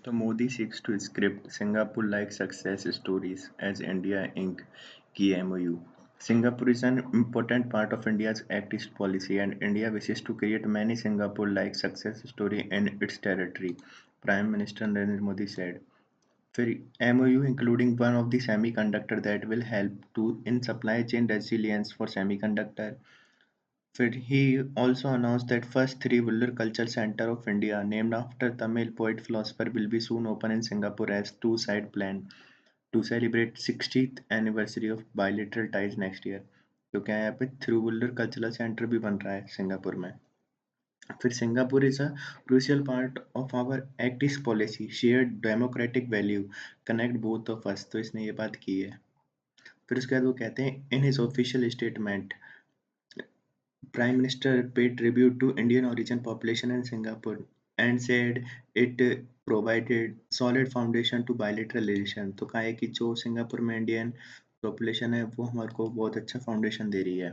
So Modi seeks to script Singapore-like success stories as India Inc. key MOU. Singapore is an important part of India's Act East policy, and India wishes to create many Singapore-like success stories in its territory, Prime Minister Narendra Modi said. फिर MOU including one of the semiconductor that will help to in supply chain resilience for semiconductor. फिर he also announced that first three Vellore Cultural Center of India, named after Tamil poet philosopher, will be soon open in Singapore as two-side plan to celebrate 60th anniversary of bilateral ties next year. तो क्या है यहाँ पे through Wular cultural centre भी बन रहा है Singapore में. फिर Singapore is a crucial part of our Act East policy share democratic value connect both of us. तो इसने ये बात की है. फिर उसके बाद वो कहते हैं in his official statement Prime Minister paid tribute to Indian origin population in Singapore and said it provided solid foundation to bilateral relation. तो कहा है कि जो सिंगापुर में इंडियन पॉपुलेशन है वो हमारे को बहुत अच्छा फाउंडेशन दे रही है.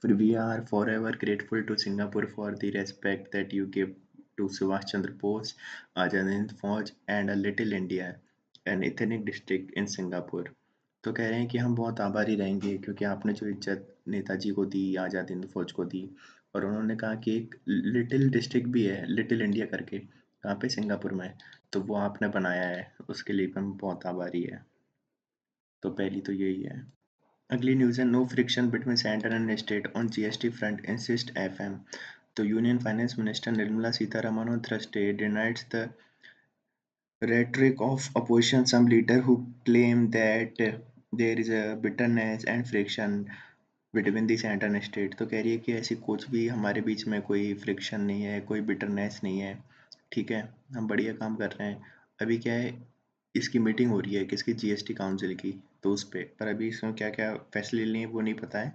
फिर we are forever grateful to Singapore for the respect that you give to Subhash Chandra Bose, Azad Hind Fauj and a little India, an ethnic district in Singapore. तो कह रहे हैं कि हम बहुत आभारी रहेंगे क्योंकि आपने जो इज्जत नेताजी को दी, आज़ाद हिंद फौज को दी. और उन्होंने कहा कि एक लिटिल डिस्ट्रिक्ट भी है, लिटिल इंडिया करके, कहाँ पे, सिंगापुर में, तो वो आपने बनाया है, उसके लिए भी हम बहुत आभारी है. तो पहली तो यही है. अगली न्यूज़ है no friction between centre and state on GST front insist FM. तो union finance minister Nirmala Sitharaman on Thursday denied the rhetoric of opposition some leaders who claim that there is a bitterness and friction between the center and state. तो कह रही है कि ऐसी कुछ भी हमारे बीच में कोई फ्रिक्शन नहीं है, कोई बिटरनेस नहीं है. ठीक है, हम बढ़िया काम कर रहे हैं. अभी क्या है, इसकी मीटिंग हो रही है किसकी, जीएसटी काउंसिल की, तो उस पर अभी इसमें क्या क्या फैसले लिए वो नहीं पता है.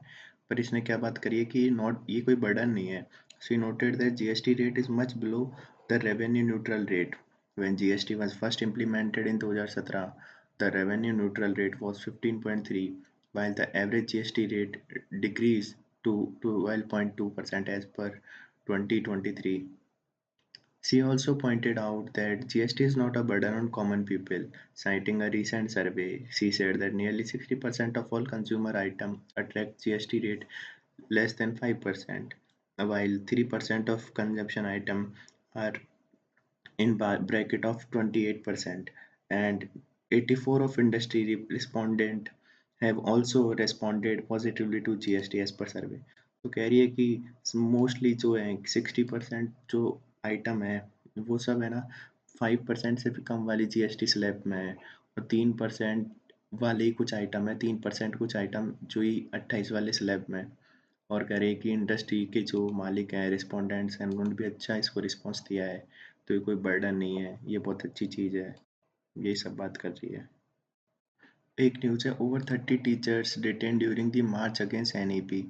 पर इसने क्या बात करी है कि नॉट, ये कोई बर्डन नहीं है. She noted that GST rate is much below the revenue neutral rate. When GST was first implemented in 2017, the revenue neutral rate was 15.3, while the average GST rate decreased to 12.2% as per 2023. She also pointed out that GST is not a burden on common people. Citing a recent survey, she said that nearly 60% of all consumer items attract GST rate less than 5%, while 3% of consumption items are in bracket of 28%, and 84 of industry respondent have also responded positively to GST as per survey. तो कह रही है कि mostly जो है 60% जो item है वो सब है ना 5% से भी कम वाली जीएसटी स्लैब में है, और 3% वाले ही कुछ आइटम है, 3% कुछ आइटम जो ही 28 वाले स्लैब में. और कह रहे हैं कि इंडस्ट्री के जो मालिक हैं, रिस्पोंडेंट्स हैं, उन्होंने भी अच्छा इसको रिस्पॉन्स दिया है. तो ये कोई बर्डन नहीं है, ये बहुत अच्छी चीज़ है. यही सब बात कर रही है. एक न्यूज़ है over 30 teachers detain during the March against NEP.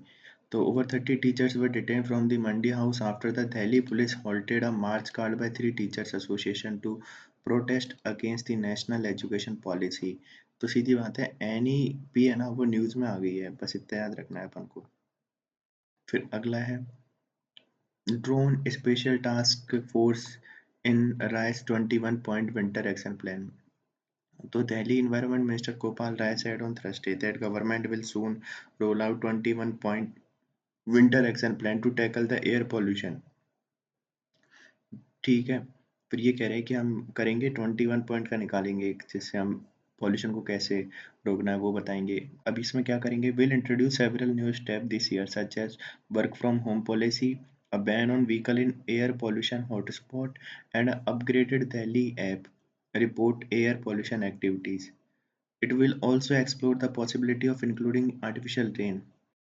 तो over 30 teachers were detained from the Mandi House after the Delhi police halted a march called by three teachers association to protest against the national education policy. तो सीधी बात है, NEP है ना वो news में आ गई है, बस इतना याद रखना है अपन को. फिर अगला है drone special task force in rice 21 point winter action plan. तो Delhi Environment Minister Gopal Rai said on Thursday that government will soon roll out 21-point winter action plan to tackle the air pollution. ठीक है, फिर ये कह रहे हैं कि हम करेंगे 21 पॉइंट का निकालेंगे जिससे हम पॉल्यूशन को कैसे रोकना है वो बताएंगे. अब इसमें क्या करेंगे, will introduce several new step this year such as work from home policy, a ban on vehicle in air pollution hotspot, and an upgraded Delhi app report air pollution activities. It will also explore the possibility of including artificial rain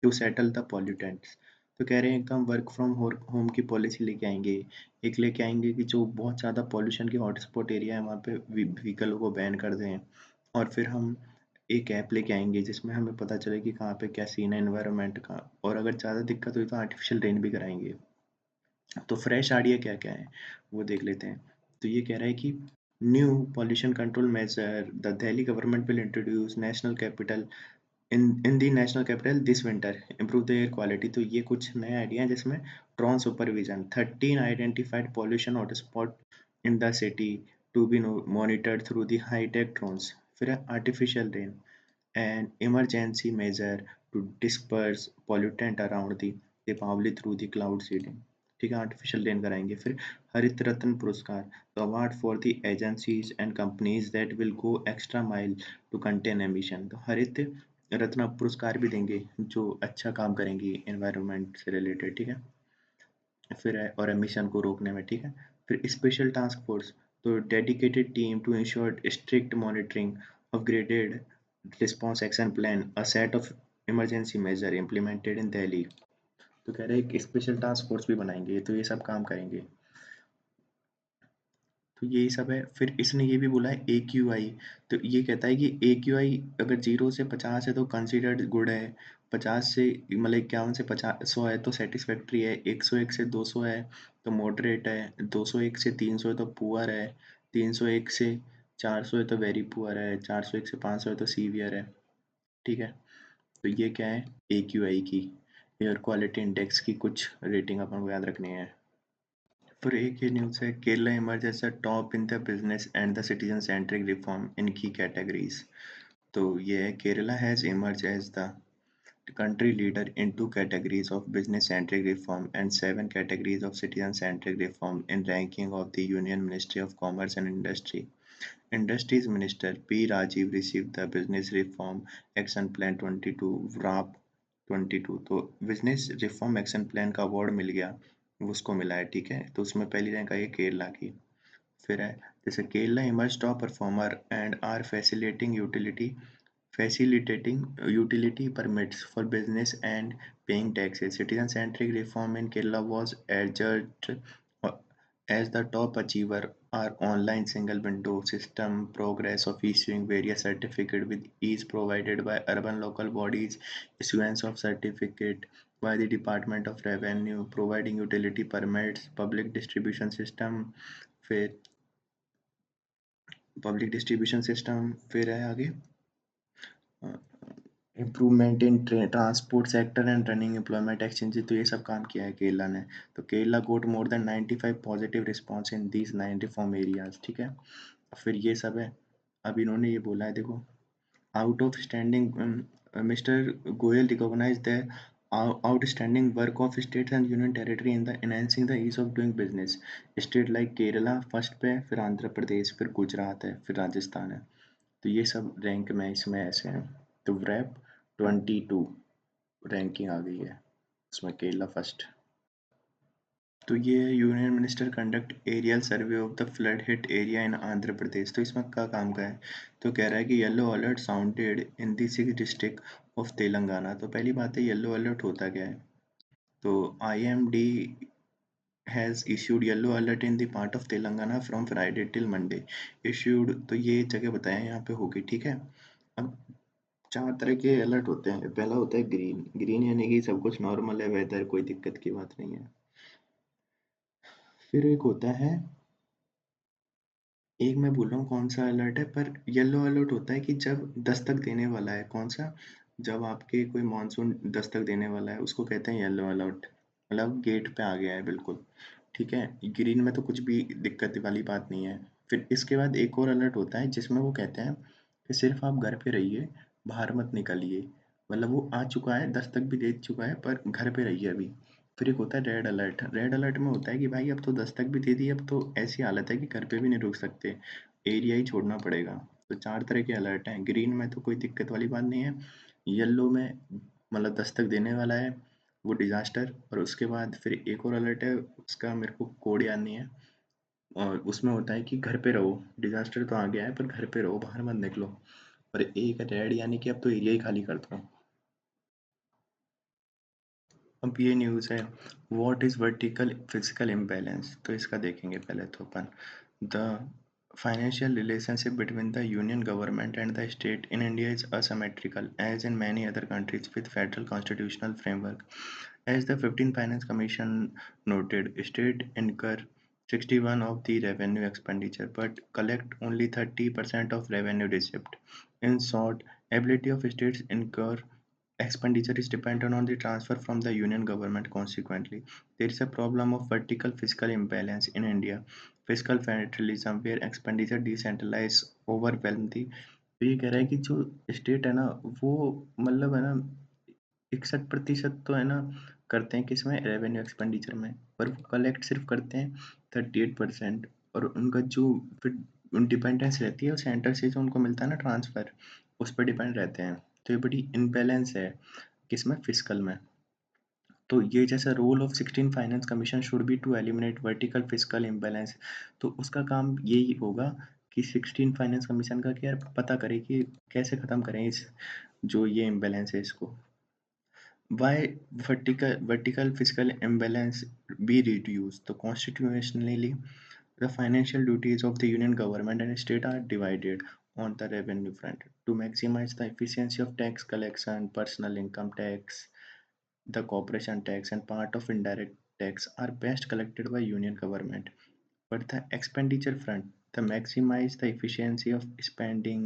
to settle the pollutants. तो कह रहे हैं कि हम work from home की policy लेके आएंगे. एक लेके आएंगे कि जो बहुत ज़्यादा पॉल्यूशन के हॉटस्पॉट एरिया है वहाँ पे व्हीकलों को बैन कर दें. और फिर हम एक ऐप लेके आएंगे जिसमें हमें पता चले कि कहाँ पे क्या सीन है एनवायरनमेंट का, और अगर ज़्यादा दिक्कत हुई तो आर्टिफिशियल रेन भी कराएंगे. तो फ्रेश आइडिया क्या क्या है वो देख लेते हैं. तो ये कह रहा है कि new pollution control measure the Delhi government will introduce national capital in the national capital this winter improve the air quality. तो ये कुछ नए आइडिया हैं जिसमें drone supervision, 13 identified pollution hotspot in the city to be monitored through the high-tech drones. फिर है artificial rain, an emergency measure to disperse pollutant around the Deepawali through the cloud seeding. ठीक है, आर्टिफिशियल रेन कराएंगे। फिर हरित रत्न पुरस्कार, तो award for the agencies and companies that will go extra mile to contain emission, तो हरित रत्न पुरस्कार भी देंगे जो अच्छा काम करेंगी एनवायरनमेंट से रिलेटेड। ठीक है, फिर है और एमिशन को रोकने में। ठीक है, फिर स्पेशल टास्क फोर्स, तो dedicated team to ensure strict monitoring of graded response action plan, a set of emergency measure implemented in Delhi. तो कह रहे हैं एक स्पेशल टास्क फोर्स भी बनाएंगे, तो ये सब काम करेंगे। तो यही सब है। फिर इसने ये भी बोला है ए क्यू आई, तो ये कहता है कि ए क्यू आई अगर 0 से 50 है तो कंसिडर्ड गुड है, 50 से मतलब 51 से 100 है तो सेटिस्फैक्ट्री है, 101 से 200 है तो मॉडरेट है, 201 से 300 है तो पुअर है, 301 से 400 है तो वेरी पुअर है, 401 से 500 है तो सीवियर है। ठीक है, तो ये क्या है ए क्यू आई की एयर क्वालिटी इंडेक्स की कुछ रेटिंग अपन को याद रखनी है। For AK News है, Kerala emerges as a top in the business and the citizen-centric reform in key categories. तो ये है Kerala has emerged as the country leader in 2 categories of business-centric reform and 7 categories of citizen-centric reform in ranking of the Union Ministry of Commerce and Industry. Industries Minister P. Rajiv received the Business Reform Action Plan 22 WRAP 22, तो business reform action plan का award मिल गया, उसको मिला है। ठीक है, तो उसमें पहली रैंक आई है केरला की। फिर है जैसे Kerala emerge top performer and are facilitating utility permits for business and paying taxes. Citizen-centric reform in Kerala was adjudged as the top achiever. Our online single window system progress of issuing various certificates with ease provided by urban local bodies, issuance of certificate by the Department of Revenue, providing utility permits, public distribution system, फिर public distribution system, फिर है आगे improvement in transport sector and running employment exchanges, तो ये सब काम किया है केरला ने। तो Kerala got more than 95 positive response in these 9 reform areas. ठीक है, फिर ये सब है। अब इन्होंने ये बोला है देखो, out of standing mister Goyal recognise the outstanding work of states and union territory in the enhancing the ease of doing business. State like Kerala first पे है, फिर आंध्र प्रदेश, फिर गुजरात है, फिर राजस्थान है। तो ये सब रैंक में इसमें ऐसे हैं। तो रैप 22 रैंकिंग आ गई है, उसमें केरला फर्स्ट। तो ये है union minister conduct aerial survey of the flood hit area in Andhra Pradesh, तो इसमें क्या काम का है। तो कह रहा है कि yellow alert sounded in the 6 district of Telangana. तो पहली बात है येलो अलर्ट होता क्या है। तो IMD has issued yellow alert in the part of Telangana from Friday till Monday. Issued, तो ये जगह बताया यहाँ पे होगी। ठीक है, अब 4 तरह के अलर्ट होते हैं। पहला होता है ग्रीन, ग्रीन यानी कि सब कुछ नॉर्मल है, वेदर कोई दिक्कत की बात नहीं है। फिर एक होता है, एक मैं बोल रहा हूँ कौन सा अलर्ट है, पर येलो अलर्ट होता है कि जब दस्तक देने वाला है। कौन सा, जब आपके कोई मानसून दस्तक देने वाला है उसको कहते हैं येलो अलर्ट, मतलब गेट पे आ गया है बिल्कुल। ठीक है, ग्रीन में तो कुछ भी दिक्कत वाली बात नहीं है। फिर इसके बाद एक और अलर्ट होता है जिसमें वो कहते हैं कि सिर्फ आप घर पे रहिए, बाहर मत निकलिए, मतलब वो आ चुका है, दस्तक भी दे चुका है, पर घर पे रहिए अभी। फिर एक होता है रेड अलर्ट, रेड अलर्ट में होता है कि भाई अब तो दस्तक भी दे दी, अब तो ऐसी हालत है कि घर पे भी नहीं रुक सकते, एरिया ही छोड़ना पड़ेगा। तो 4 तरह के अलर्ट हैं। ग्रीन में तो कोई दिक्कत वाली बात नहीं है, येलो में मतलब दस्तक देने वाला है वो डिजास्टर, और उसके बाद फिर एक और अलर्ट है, उसका मेरे को कोड याद नहीं है, और उसमें होता है कि घर पे रहो, डिजास्टर तो आ गया है पर घर पे रहो, बाहर मत निकलो। और एक रेड यानी कि अब तो एरिया ही खाली कर दो। अब ये न्यूज़ है, what is vertical physical imbalance, तो इसका देखेंगे पहले तो अपन। The financial relationship between the union government and the state in India is asymmetrical, as in many other countries with federal constitutional framework. As the 15th Finance Commission noted, state incur 61 of the revenue expenditure but collect only 30% of revenue receipt. In short, ability of states incur expenditure is dependent on the transfer from the union government. Consequently, there is a problem of vertical fiscal imbalance in India. Fiscal federalism where expenditure decentralise overwhelm थी। तो ये कह रहा है कि जो state है ना वो मतलब है ना 61% तो है ना करते हैं किसमें रेवेन्यू एक्सपेंडिचर में, पर वो कलेक्ट सिर्फ करते हैं 38%। और उनका जो फिर डिपेंडेंस रहती है सेंटर से जो उनको मिलता है ना ट्रांसफर, उस पर डिपेंड रहते हैं। तो ये बड़ी इम्बैलेंस है किसमें, फिजिकल में। तो ये जैसा role of 16 finance commission should be to eliminate vertical physical imbalance. तो उसका काम यही होगा कि 16 फाइनेंस कमीशन का कि यार पता करे कि कैसे खत्म करें इस जो ये इम्बैलेंस है इसको। Why vertical fiscal imbalance be reduced? So constitutionally, the financial duties of the union government and state are divided on the revenue front. To maximize the efficiency of tax collection, personal income tax, the corporation tax, and part of indirect tax are best collected by union government. But the expenditure front, the maximize the efficiency of spending,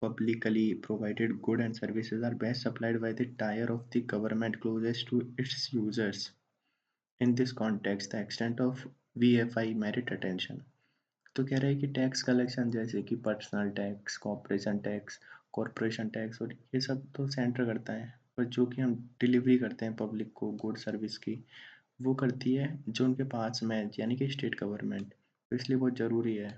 publicly provided goods and services are best supplied by the tier of the government closest to its users. In this context, the extent of VFI merit attention. तो कह रहा है कि tax collection जैसे कि personal tax, corporation tax और ये सब तो सेंटर करता है, पर जो कि हम डिलीवरी करते हैं पब्लिक को गुड सर्विस की, वो करती है जो उनके पास में है, यानी कि स्टेट गवर्नमेंट। तो इसलिए बहुत ज़रूरी है।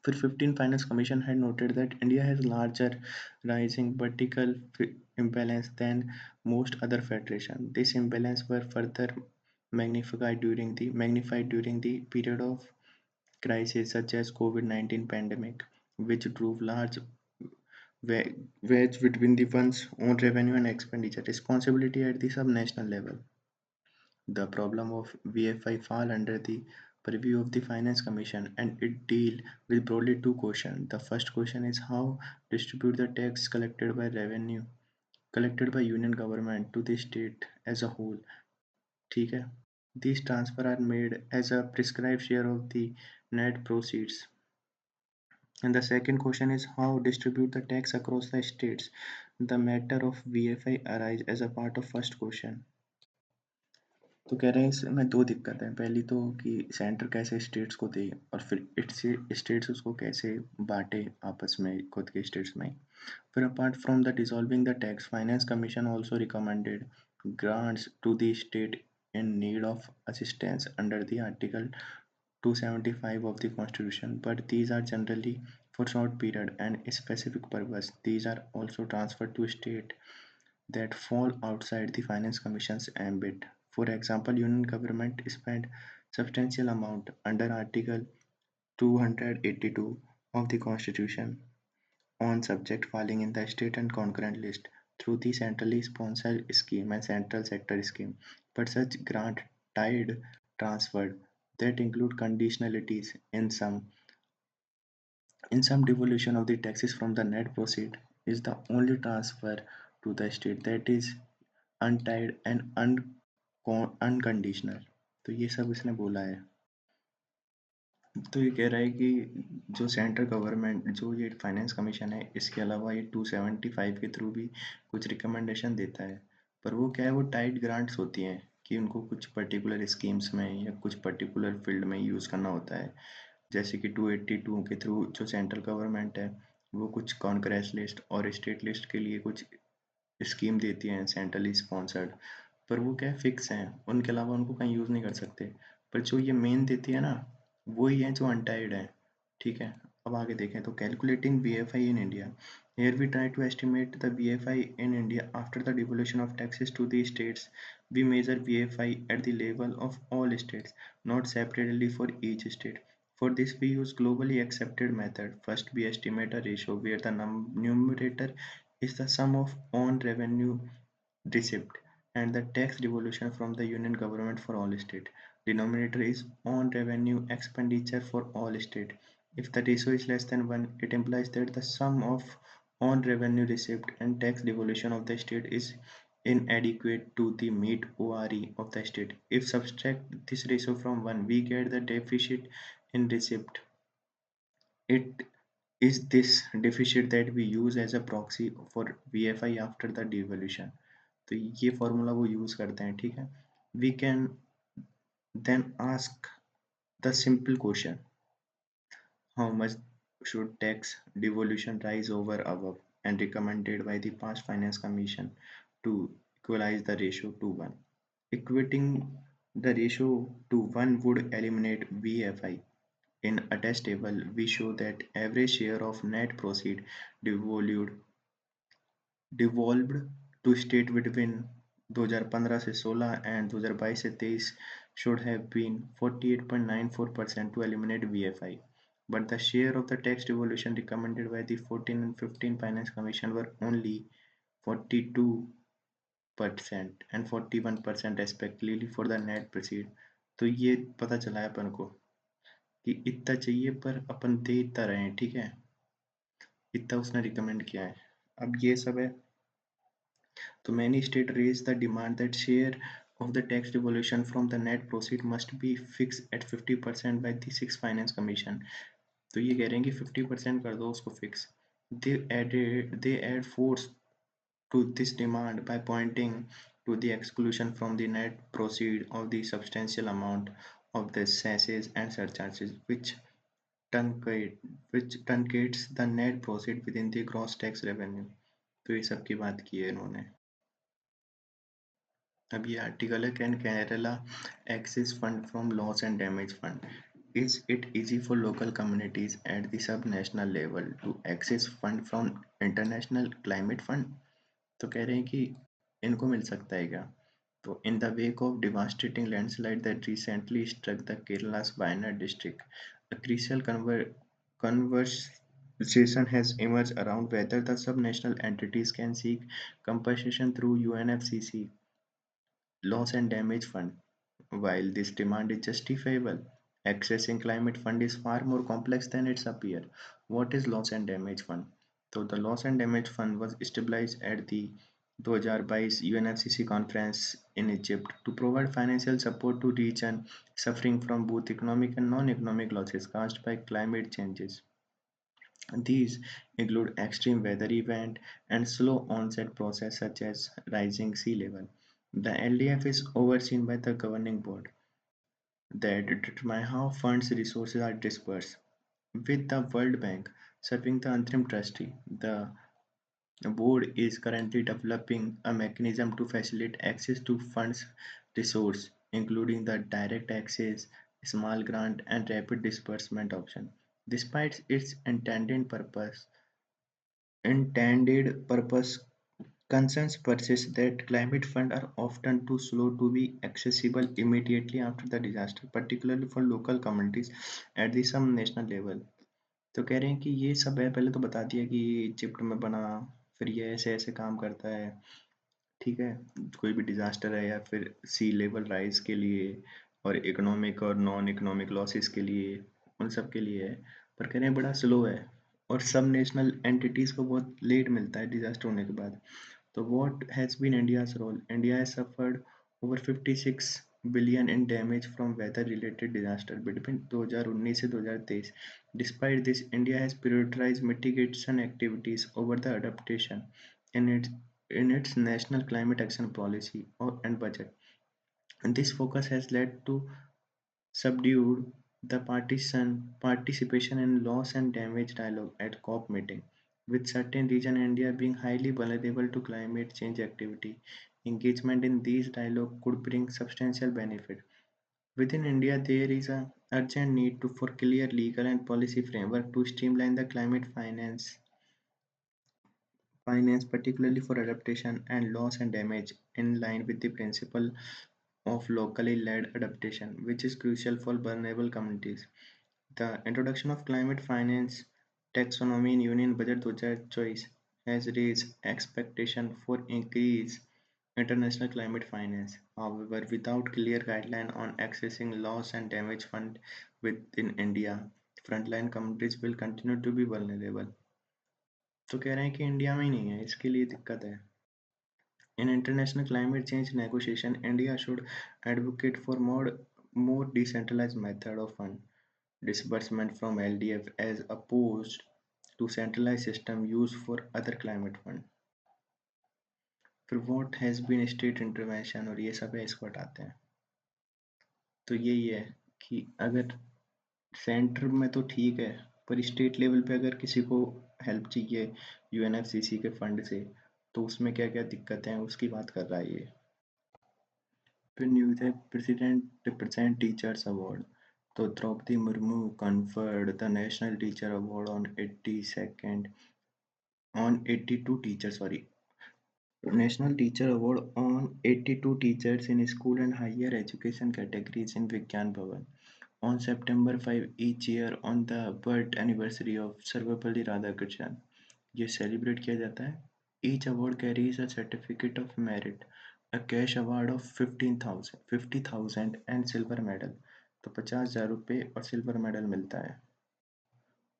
फिर 15 Finance Commission had noted that India has larger rising vertical imbalance than most other federations. This imbalance were further magnified during the period of crisis such as COVID-19 pandemic, which drove large wedge between the one's own revenue and expenditure responsibility at the sub-national level. The problem of VFI fall under the purview of the Finance Commission and it deal with broadly two questions. The first question is how distribute the tax collected by revenue collected by union government to the state as a whole. ठीक है? These transfer are made as a prescribed share of the net proceeds. And the second question is how distribute the tax across the states. The matter of VFI arise as a part of first question. तो कह रहे हैं इसमें दो दिक्कत है। पहली तो कि सेंटर कैसे स्टेट्स को दे और फिर इससे स्टेट्स उसको कैसे बांटे आपस में खुद के स्टेट्स में। फिर apart from the dissolving the tax, finance commission also recommended grants to the state in need of assistance under the Article 275 of the Constitution, but these are generally for short period and specific purpose. These are also transferred to state that fall outside the Finance Commission's ambit. For example, union government spent substantial amount under Article 282 of the Constitution on subject falling in the state and concurrent list through the centrally sponsored scheme and central sector scheme. But such grant tied transferred that include conditionalities in some devolution of the taxes from the net proceed is the only transfer to the state that is untied and unconditional। तो ये सब इसने बोला है। तो ये कह रहा है कि जो सेंट्रल गवर्नमेंट जो ये फाइनेंस कमीशन है इसके अलावा ये 275 के थ्रू भी कुछ रिकमेंडेशन देता है, पर वो क्या है वो टाइट ग्रांट्स होती हैं कि उनको कुछ पर्टिकुलर स्कीम्स में या कुछ पर्टिकुलर फील्ड में यूज़ करना होता है। जैसे कि 282 के थ्रू जो सेंट्रल गवर्नमेंट है वो कुछ कॉन्करेंस लिस्ट और स्टेट लिस्ट के लिए कुछ स्कीम देती हैं सेंट्रली स्पॉन्सर्ड, पर वो क्या है फिक्स हैं, उनके अलावा उनको कहीं यूज़ नहीं कर सकते। पर जो ये मेन देती है ना वही है जो अनटाइड है। ठीक है, अब आगे देखें तो calculating VFI in India. Here we try to estimate the VFI in India after the devolution of taxes to the states. We measure VFI at the level of all states, not separately for each state. For this, we use globally accepted method. First, we estimate a ratio where the numerator is the sum of own revenue received and the tax devolution from the union government for all states. Denominator is own revenue expenditure for all states. If the ratio is less than 1, it implies that the sum of own revenue received and tax devolution of the state is inadequate to the meet ORE of the state. If subtract this ratio from 1, we get the deficit in receipt. It is this deficit that we use as a proxy for VFI after the devolution. तो ये formula वो use करते हैं। ठीक है, we can then ask The simple question: how much should tax devolution rise over above, and recommended by the past Finance Commission to equalize the ratio to 1. Equating the ratio to 1 would eliminate VFI. In a test table, we show that average share of net proceed devolved devolved to state between 2015 से 16 and 2022 से 23 should have been 48.94% to eliminate VFI. But the share of the tax devolution recommended by the 14 and 15 Finance Commission were only 42% and 41% respectively for the net proceed. तो ये पता चला है अपन को कि इतना चाहिए पर अपन दे इतना रहे हैं, ठीक है, इतना उसने रिकमेंड किया है। अब ये सब है, तो many states raised the demand that share of the tax devolution from the net proceed must be fixed at 50% by the sixth finance commission. तो ये कह रहे हैं कि 50% कर दो उसको fix. They add force to this demand by pointing to the exclusion from the net proceed of the substantial amount of the cesses and surcharges truncates the net proceed within the gross tax revenue. तो ये सब की बात की है इन्होंने। अब ये आर्टिकल है, can Kerala access fund from loss and damage fund, is it easy for local communities at the sub national level to access fund from international climate fund. तो कह रहे हैं कि इनको मिल सकता है क्या। तो in the wake of devastating landslide that recently struck the Kerala's Wayanad district, a crucial conversation has emerged around whether the sub-national entities can seek compensation through UNFCCC loss and damage fund. While this demand is justifiable, accessing climate fund is far more complex than it appears. What is loss and damage fund? So the loss and damage fund was established at the 2022 UNFCCC conference in Egypt to provide financial support to regions suffering from both economic and non-economic losses caused by climate changes. These include extreme weather events and slow onset process such as rising sea level. The LDF is overseen by the governing board that determine how funds resources are dispersed. With the World Bank serving the interim trustee, the board is currently developing a mechanism to facilitate access to funds resource, including the direct access, small grant, and rapid disbursement option. Despite its intended purpose, concerns persist that climate funds are often too slow to be accessible immediately after the disaster, particularly for local communities at the some national level. तो कह रहे हैं कि ये सब है, पहले तो बता दिया कि ये इजिप्ट में बना, फिर ये ऐसे ऐसे काम करता है, ठीक है, कोई भी डिजास्टर है या फिर सी लेवल राइज के लिए और इकोनॉमिक और नॉन इकोनॉमिक लॉसेस के लिए, उन सब के लिए है, पर कह रहे हैं बड़ा स्लो है और सब नेशनल एंटिटीज को बहुत लेट मिलता है डिजास्टर होने के बाद। So what has been India's role? India has suffered over 56 billion in damage from weather-related disaster between 2019 से 2023. Despite this, India has prioritized mitigation activities over the adaptation in its national climate action policy and budget. And this focus has led to subdued the participation in loss and damage dialogue at COP meeting, with certain regions in India being highly vulnerable to climate change activity. Engagement in these dialogue could bring substantial benefit. Within India, there is an urgent need for clear legal and policy framework to streamline the climate finance, particularly for adaptation and loss and damage, in line with the principle of locally led adaptation, which is crucial for vulnerable communities. The introduction of climate finance taxonomy in Union Budget 2024 has raised expectation for increased international climate finance. However, without clear guideline on accessing loss and damage fund within India, frontline communities will continue to be vulnerable. तो कह रहे हैं कि India में ही नहीं है, इसके लिए दिक्कत है। In international climate change negotiation, India should advocate for more decentralized method of fund disbursement from LDF as opposed to centralized system used for other climate fund. फिर what has been state intervention और ये सब है, इसको हटाते हैं। तो यही है कि अगर सेंटर में तो ठीक है, पर स्टेट लेवल पे अगर किसी को हेल्प चाहिए यूएनएफसीसी के फंड से, तो उसमें क्या क्या दिक्कतें हैं उसकी बात कर रहा है ये। फिर न्यूज़ है प्रेसिडेंट रिप्रेजेंट टीचर्स अवार्ड। तो Droupadi Murmu conferred the national teacher award on 82 teachers, sorry, national teacher award on 82 teachers in school and higher education categories in Vigyan Bhavan on September 5 each year on the birth anniversary of Sarvapalli Radhakrishnan. ये celebrate किया जाता है. Each award carries a certificate of merit, a cash award of 50,000 and silver medal. तो 50,000 रुपये और silver medal मिलता है.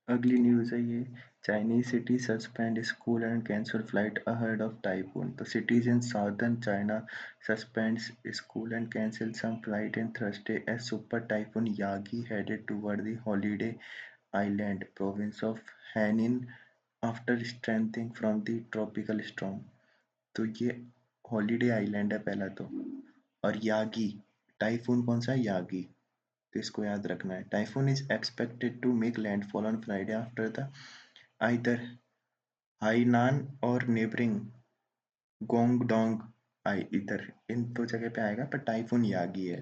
अगली न्यूज़ है ये, Chinese city suspend school and cancel flight ahead of typhoon. तो cities in southern China suspends school and cancel some flight in Thursday as super typhoon Yagi headed toward the Holiday Island province of Hainan after strengthening from the tropical storm. तो ये holiday island है पहला तो, और Yagi, typhoon कौन सा है? Yagi. तो इसको याद रखना है. Typhoon is expected to make landfall on Friday after the either Hainan और नेबरिंग गोंगडोंग. आई इधर इन दो जगह पे आएगा, पर टाइफून यागी है.